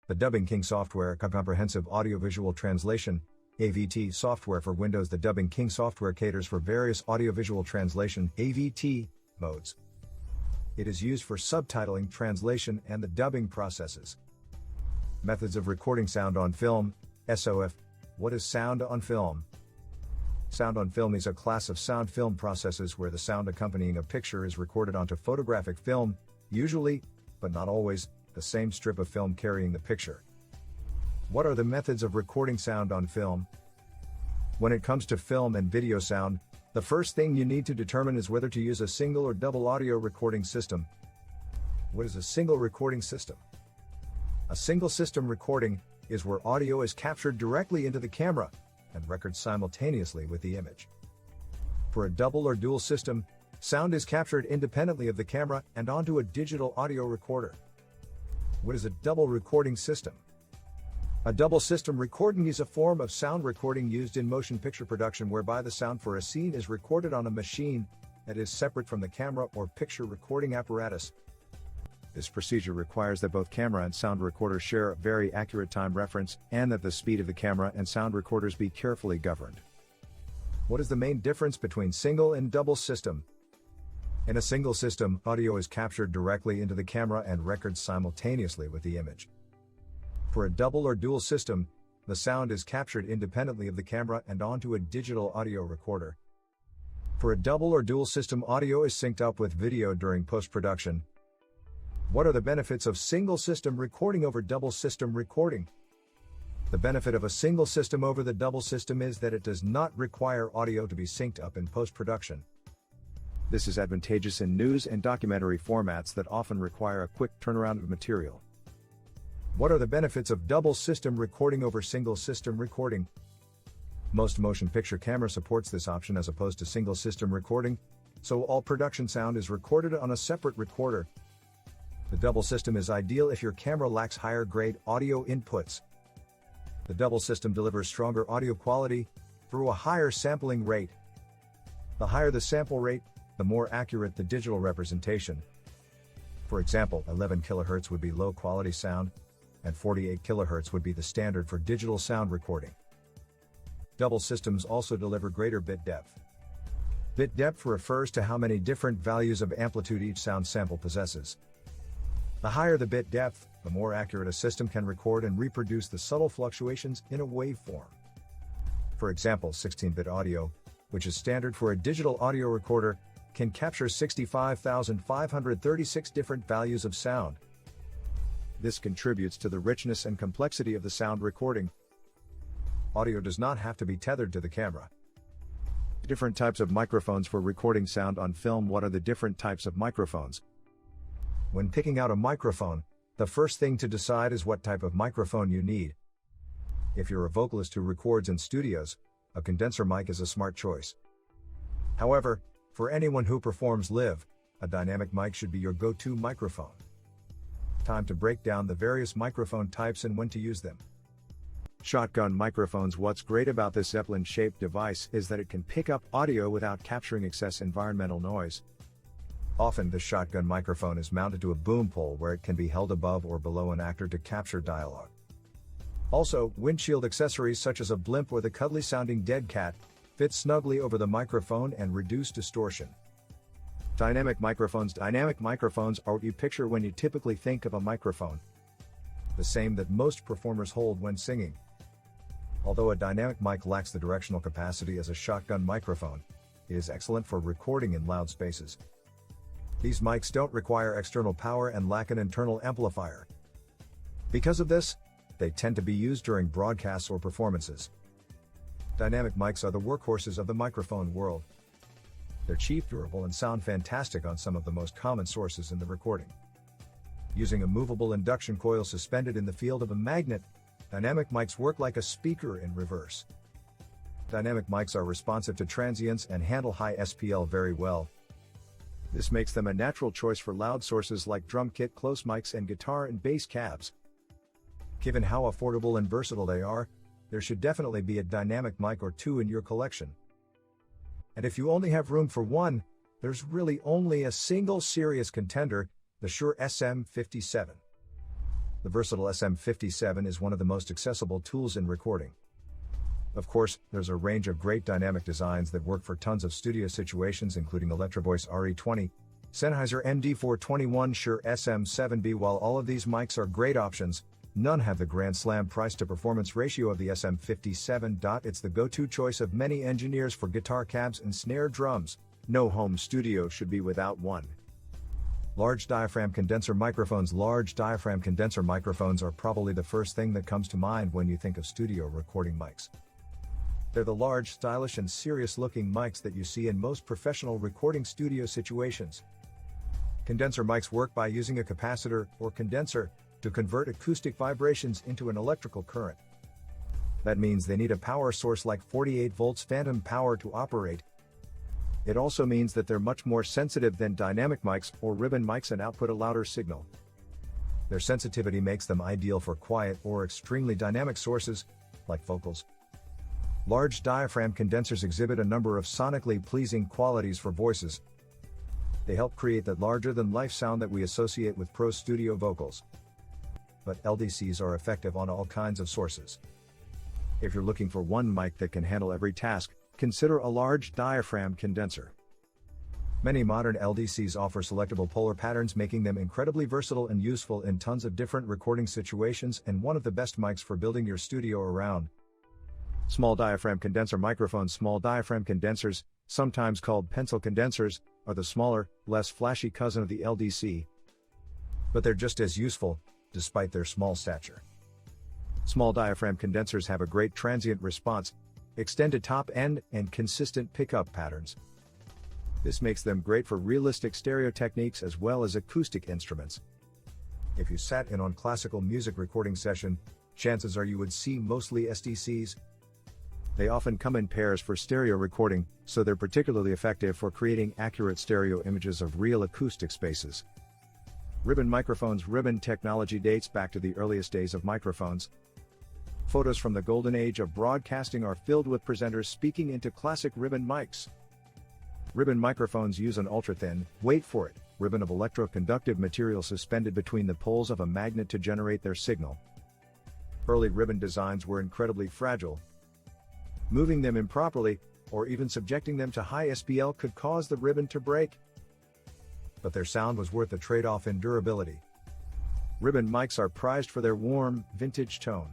The Dubbing King software, Comprehensive Audiovisual Translation, AVT software for Windows. The Dubbing King software caters for various audiovisual translation (AVT) modes. It is used for subtitling, translation, and the dubbing processes. Methods of recording sound on film, SOF. What is sound on film? Sound on film is a class of sound film processes where the sound accompanying a picture is recorded onto photographic film, usually, but not always, the same strip of film carrying the picture. What are the methods of recording sound on film? When it comes to film and video sound, the first thing you need to determine is whether to use a single or double audio recording system. What is a single recording system? A single system recording is where audio is captured directly into the camera and recorded simultaneously with the image. For a double or dual system, sound is captured independently of the camera and onto a digital audio recorder. What is a double recording system? A double system recording is a form of sound recording used in motion picture production whereby the sound for a scene is recorded on a machine that is separate from the camera or picture recording apparatus. This procedure requires that both camera and sound recorders share a very accurate time reference and that the speed of the camera and sound recorders be carefully governed. What is the main difference between single and double system? In a single system, audio is captured directly into the camera and recorded simultaneously with the image. For a double or dual system, the sound is captured independently of the camera and onto a digital audio recorder. For a double or dual system, audio is synced up with video during post-production. What are the benefits of single system recording over double system recording? The benefit of a single system over the double system is that it does not require audio to be synced up in post-production. This is advantageous in news and documentary formats that often require a quick turnaround of material. What are the benefits of double system recording over single system recording? Most motion picture camera supports this option as opposed to single system recording, so all production sound is recorded on a separate recorder. The double system is ideal if your camera lacks higher grade audio inputs. The double system delivers stronger audio quality through a higher sampling rate. The higher the sample rate, the more accurate the digital representation. For example, 11 kHz would be low quality sound, and 48 kHz would be the standard for digital sound recording. Double systems also deliver greater bit depth. Bit depth refers to how many different values of amplitude each sound sample possesses. The higher the bit depth, the more accurate a system can record and reproduce the subtle fluctuations in a waveform. For example, 16-bit audio, which is standard for a digital audio recorder, can capture 65,536 different values of sound. This contributes to the richness and complexity of the sound recording. Audio does not have to be tethered to the camera. Different types of microphones for recording sound on film. What are the different types of microphones? When picking out a microphone, the first thing to decide is what type of microphone you need. If you're a vocalist who records in studios, a condenser mic is a smart choice. However, for anyone who performs live, a dynamic mic should be your go-to microphone. Time to break down the various microphone types and when to use them. Shotgun microphones. What's great about this Zeppelin-shaped device is that it can pick up audio without capturing excess environmental noise. Often the shotgun microphone is mounted to a boom pole where it can be held above or below an actor to capture dialogue. Also, windshield accessories such as a blimp or the cuddly-sounding dead cat fit snugly over the microphone and reduce distortion. Dynamic microphones. Dynamic microphones are what you picture when you typically think of a microphone. The same that most performers hold when singing. Although a dynamic mic lacks the directional capacity as a shotgun microphone, it is excellent for recording in loud spaces. These mics don't require external power and lack an internal amplifier. Because of this, they tend to be used during broadcasts or performances. Dynamic mics are the workhorses of the microphone world. They're cheap, durable, and sound fantastic on some of the most common sources in the recording. Using a movable induction coil suspended in the field of a magnet, dynamic mics work like a speaker in reverse. Dynamic mics are responsive to transients and handle high SPL very well. This makes them a natural choice for loud sources like drum kit, close mics, and guitar and bass cabs. Given how affordable and versatile they are, there should definitely be a dynamic mic or two in your collection. And if you only have room for one, there's really only a single serious contender, the Shure SM57. The versatile SM57 is one of the most accessible tools in recording. Of course, there's a range of great dynamic designs that work for tons of studio situations, including Electrovoice RE20, Sennheiser MD421, Shure SM7B. While all of these mics are great options, none have the grand slam price-to-performance ratio of the SM57. It's the go-to choice of many engineers for guitar cabs and snare drums. No home studio should be without one. Large diaphragm condenser microphones. Large diaphragm condenser microphones are probably the first thing that comes to mind when you think of studio recording mics. They're the large, stylish and serious-looking mics that you see in most professional recording studio situations. Condenser mics work by using a capacitor, or condenser, to convert acoustic vibrations into an electrical current. That means they need a power source like 48 volts phantom power to operate. It also means that they're much more sensitive than dynamic mics or ribbon mics and output a louder signal. Their sensitivity makes them ideal for quiet or extremely dynamic sources, like vocals. Large diaphragm condensers exhibit a number of sonically pleasing qualities for voices. They help create that larger-than-life sound that we associate with pro studio vocals. But LDCs are effective on all kinds of sources. If you're looking for one mic that can handle every task, consider a large diaphragm condenser. Many modern LDCs offer selectable polar patterns, making them incredibly versatile and useful in tons of different recording situations, and one of the best mics for building your studio around. Small diaphragm condenser microphones. Small diaphragm condensers, sometimes called pencil condensers, are the smaller, less flashy cousin of the LDC. But they're just as useful, despite their small stature. Small diaphragm condensers have a great transient response, extended top end, and consistent pickup patterns. This makes them great for realistic stereo techniques as well as acoustic instruments. If you sat in on classical music recording session, chances are you would see mostly SDCs. They often come in pairs for stereo recording, so they're particularly effective for creating accurate stereo images of real acoustic spaces. Ribbon microphones. Ribbon technology dates back to the earliest days of microphones. Photos from the golden age of broadcasting are filled with presenters speaking into classic ribbon mics. Ribbon microphones use an ultra-thin, wait for it, ribbon of electroconductive material suspended between the poles of a magnet to generate their signal. Early ribbon designs were incredibly fragile. Moving them improperly, or even subjecting them to high SPL, could cause the ribbon to break. But their sound was worth the trade-off in durability. Ribbon mics are prized for their warm, vintage tone.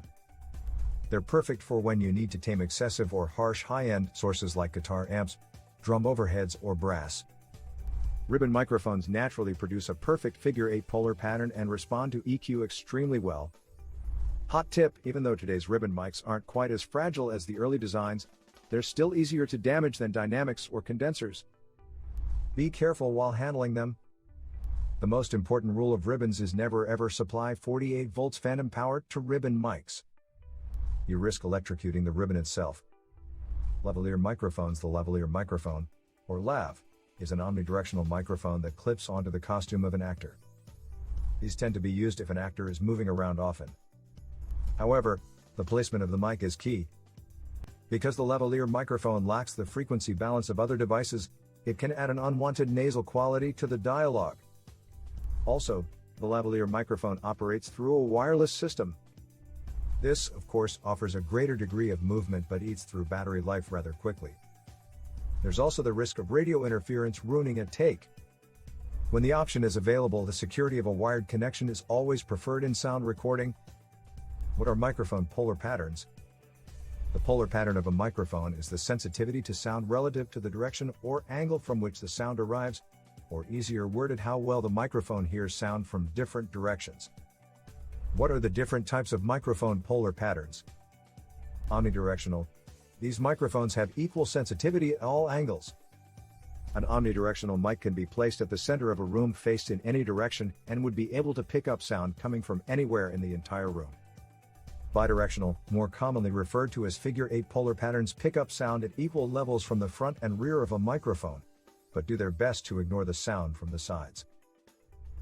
They're perfect for when you need to tame excessive or harsh high-end sources like guitar amps, drum overheads, or brass. Ribbon microphones naturally produce a perfect figure-8 polar pattern and respond to EQ extremely well. Hot tip: even though today's ribbon mics aren't quite as fragile as the early designs, they're still easier to damage than dynamics or condensers. Be careful while handling them. The most important rule of ribbons is never ever supply 48 volts phantom power to ribbon mics. You risk electrocuting the ribbon itself. Lavalier microphones. The lavalier microphone, or lav, is an omnidirectional microphone that clips onto the costume of an actor. These tend to be used if an actor is moving around often. However, the placement of the mic is key. Because the lavalier microphone lacks the frequency balance of other devices, it can add an unwanted nasal quality to the dialogue. Also, the lavalier microphone operates through a wireless system. This, of course, offers a greater degree of movement but eats through battery life rather quickly. There's also the risk of radio interference ruining a take. When the option is available, the security of a wired connection is always preferred in sound recording. What are microphone polar patterns? The polar pattern of a microphone is the sensitivity to sound relative to the direction or angle from which the sound arrives, or easier worded, how well the microphone hears sound from different directions. What are the different types of microphone polar patterns? Omnidirectional. These microphones have equal sensitivity at all angles. An omnidirectional mic can be placed at the center of a room faced in any direction and would be able to pick up sound coming from anywhere in the entire room. Bidirectional, more commonly referred to as figure-8 polar patterns, pick up sound at equal levels from the front and rear of a microphone, but do their best to ignore the sound from the sides.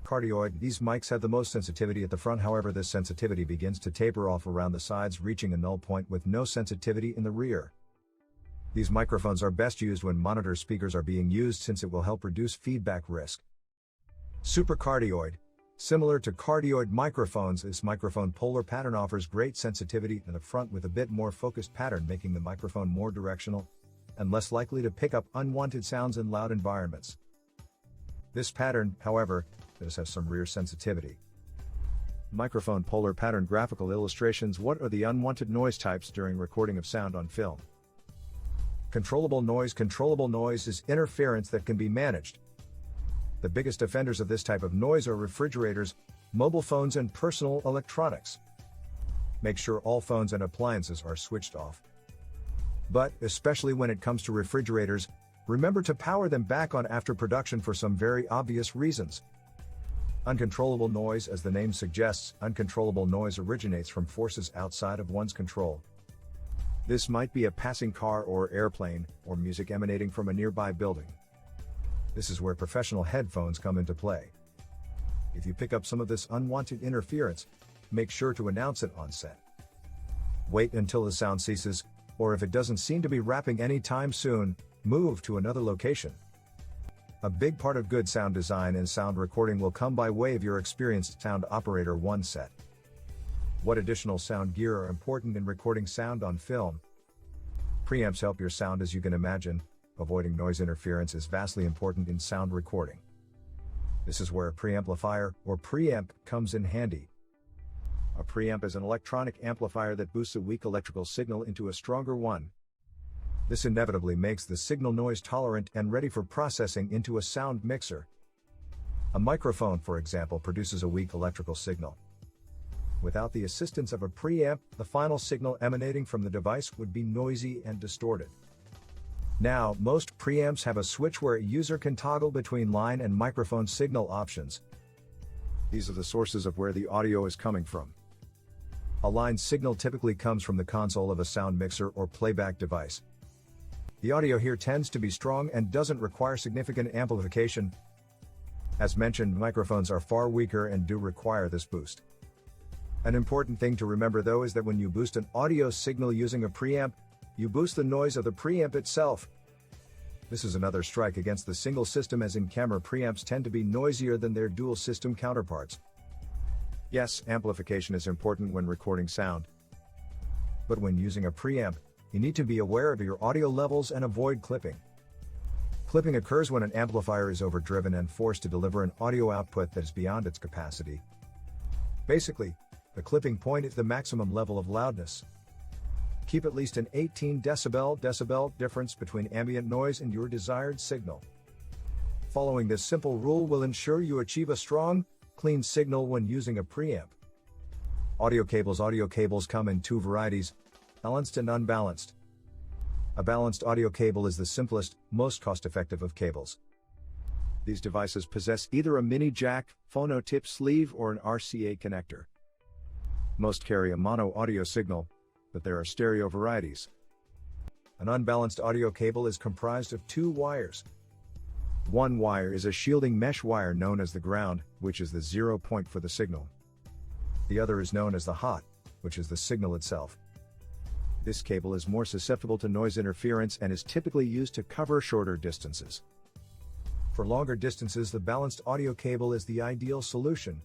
Cardioid. These mics have the most sensitivity at the front, however this sensitivity begins to taper off around the sides, reaching a null point with no sensitivity in the rear. These microphones are best used when monitor speakers are being used, since it will help reduce feedback risk. Supercardioid. Similar to cardioid microphones, this microphone polar pattern offers great sensitivity in the front with a bit more focused pattern, making the microphone more directional and less likely to pick up unwanted sounds in loud environments. This pattern, however, does have some rear sensitivity. Microphone polar pattern graphical illustrations. What are the unwanted noise types during recording of sound on film? Controllable noise. Controllable noise is interference that can be managed. The biggest offenders of this type of noise are refrigerators, mobile phones, and personal electronics. Make sure all phones and appliances are switched off. But, especially when it comes to refrigerators, remember to power them back on after production for some very obvious reasons. Uncontrollable noise. As the name suggests, uncontrollable noise originates from forces outside of one's control. This might be a passing car or airplane, or music emanating from a nearby building. This is where professional headphones come into play. If you pick up some of this unwanted interference, make sure to announce it on set. Wait until the sound ceases, or if it doesn't seem to be wrapping anytime soon, move to another location. A big part of good sound design and sound recording will come by way of your experienced sound operator on set. What additional sound gear are important in recording sound on film? Preamps help your sound, as you can imagine. Avoiding noise interference is vastly important in sound recording. This is where a preamplifier, or preamp, comes in handy. A preamp is an electronic amplifier that boosts a weak electrical signal into a stronger one. This inevitably makes the signal noise tolerant and ready for processing into a sound mixer. A microphone, for example, produces a weak electrical signal. Without the assistance of a preamp, the final signal emanating from the device would be noisy and distorted. Now, most preamps have a switch where a user can toggle between line and microphone signal options. These are the sources of where the audio is coming from. A line signal typically comes from the console of a sound mixer or playback device. The audio here tends to be strong and doesn't require significant amplification. As mentioned, microphones are far weaker and do require this boost. An important thing to remember though is that when you boost an audio signal using a preamp, you boost the noise of the preamp itself. This is another strike against the single system, as in-camera preamps tend to be noisier than their dual system counterparts. Yes, amplification is important when recording sound. But when using a preamp, you need to be aware of your audio levels and avoid clipping. Clipping occurs when an amplifier is overdriven and forced to deliver an audio output that is beyond its capacity. Basically, the clipping point is the maximum level of loudness. Keep at least an 18 decibel difference between ambient noise and your desired signal. Following this simple rule will ensure you achieve a strong, clean signal when using a preamp. Audio cables. Audio cables come in two varieties: balanced and unbalanced. A balanced audio cable is the simplest, most cost-effective of cables. These devices possess either a mini jack, phono tip sleeve, or an RCA connector. Most carry a mono audio signal, but there are stereo varieties. An unbalanced audio cable is comprised of two wires. One wire is a shielding mesh wire known as the ground, which is the 0 point for the signal. The other is known as the hot, which is the signal itself. This cable is more susceptible to noise interference and is typically used to cover shorter distances. For longer distances, the balanced audio cable is the ideal solution.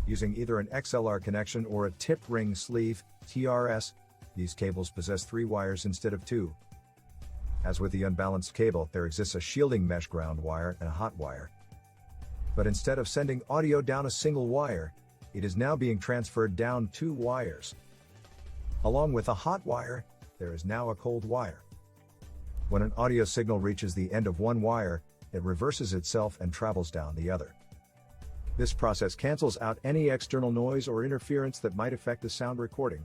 Using either an XLR connection or a tip ring sleeve, TRS, these cables possess 3 wires instead of 2. As with the unbalanced cable, there exists a shielding mesh ground wire and a hot wire. But instead of sending audio down a single wire, it is now being transferred down 2 wires. Along with a hot wire, there is now a cold wire. When an audio signal reaches the end of one wire, it reverses itself and travels down the other. This process cancels out any external noise or interference that might affect the sound recording.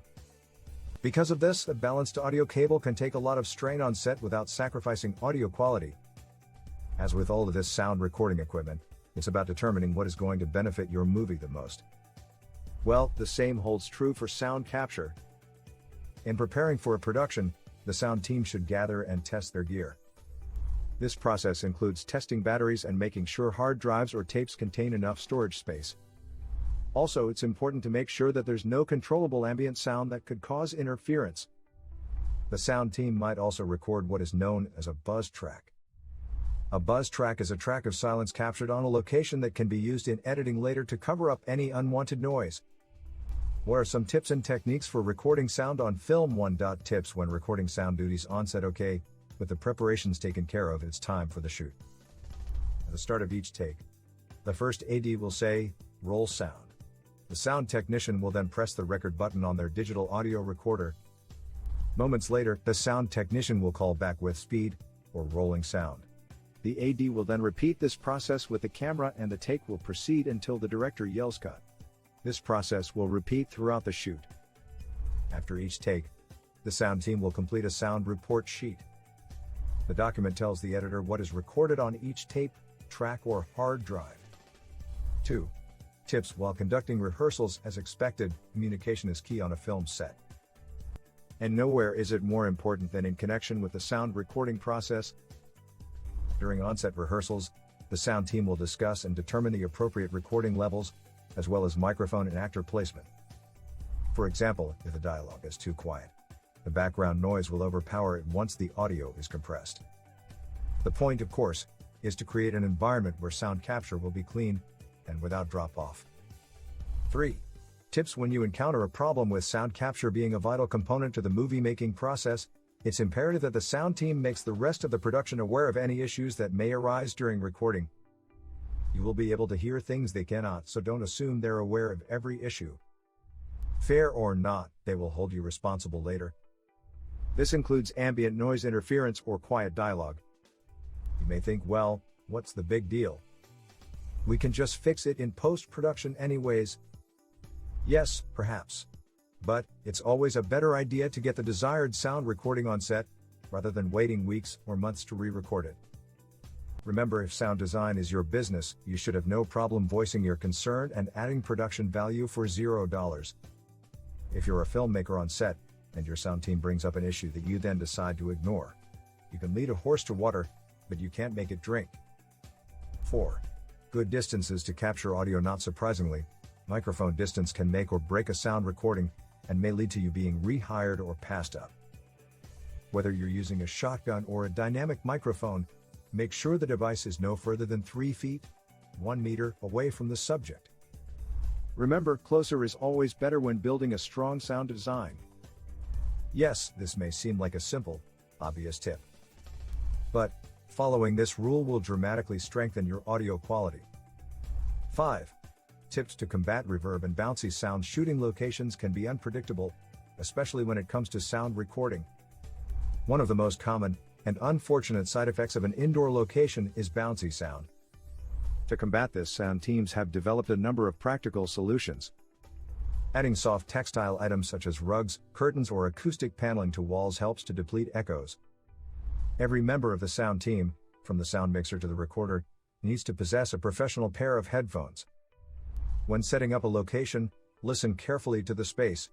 Because of this, a balanced audio cable can take a lot of strain on set without sacrificing audio quality. As with all of this sound recording equipment, it's about determining what is going to benefit your movie the most. Well, the same holds true for sound capture. In preparing for a production, the sound team should gather and test their gear. This process includes testing batteries and making sure hard drives or tapes contain enough storage space. Also, it's important to make sure that there's no controllable ambient sound that could cause interference. The sound team might also record what is known as a buzz track. A buzz track is a track of silence captured on a location that can be used in editing later to cover up any unwanted noise. What are some tips and techniques for recording sound on film? 1. Tips when recording sound duties on set. Okay, with the preparations taken care of, it's time for the shoot. At the start of each take, the first AD will say, "Roll sound." The sound technician will then press the record button on their digital audio recorder. Moments later, the sound technician will call back with speed, or rolling sound. The AD will then repeat this process with the camera and the take will proceed until the director yells cut. This process will repeat throughout the shoot. After each take, the sound team will complete a sound report sheet. The document tells the editor what is recorded on each tape, track or hard drive. 2. Tips while conducting rehearsals. As expected, communication is key on a film set. And nowhere is it more important than in connection with the sound recording process. During on-set rehearsals, the sound team will discuss and determine the appropriate recording levels, as well as microphone and actor placement. For example, if the dialogue is too quiet, the background noise will overpower it once the audio is compressed. The point, of course, is to create an environment where sound capture will be clean and without drop-off. 3. Tips when you encounter a problem with sound capture. Being a vital component to the movie-making process, it's imperative that the sound team makes the rest of the production aware of any issues that may arise during recording. You will be able to hear things they cannot, so don't assume they're aware of every issue. Fair or not, they will hold you responsible later. This includes ambient noise interference or quiet dialogue. You may think, well, what's the big deal? We can just fix it in post-production anyways. Yes, perhaps. But it's always a better idea to get the desired sound recording on set, rather than waiting weeks or months to re-record it. Remember, if sound design is your business, you should have no problem voicing your concern and adding production value for $0. If you're a filmmaker on set, and your sound team brings up an issue that you then decide to ignore, you can lead a horse to water, but you can't make it drink. 4. Good distances to capture audio. Not surprisingly, microphone distance can make or break a sound recording, and may lead to you being rehired or passed up. Whether you're using a shotgun or a dynamic microphone, make sure the device is no further than 3 feet, 1 meter away from the subject. Remember, closer is always better when building a strong sound design. Yes, this may seem like a simple, obvious tip, but following this rule will dramatically strengthen your audio quality. 5. Tips to combat reverb and bouncy sound. Shooting locations can be unpredictable, especially when it comes to sound recording. One of the most common and unfortunate side effects of an indoor location is bouncy sound. To combat this, sound teams have developed a number of practical solutions. Adding soft textile items such as rugs, curtains, or acoustic paneling to walls helps to deplete echoes. Every member of the sound team, from the sound mixer to the recorder, needs to possess a professional pair of headphones. When setting up a location, listen carefully to the space.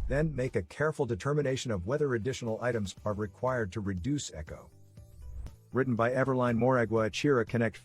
Then make a careful determination of whether additional items are required to reduce echo. Written by Everline Moragua Achira. Connect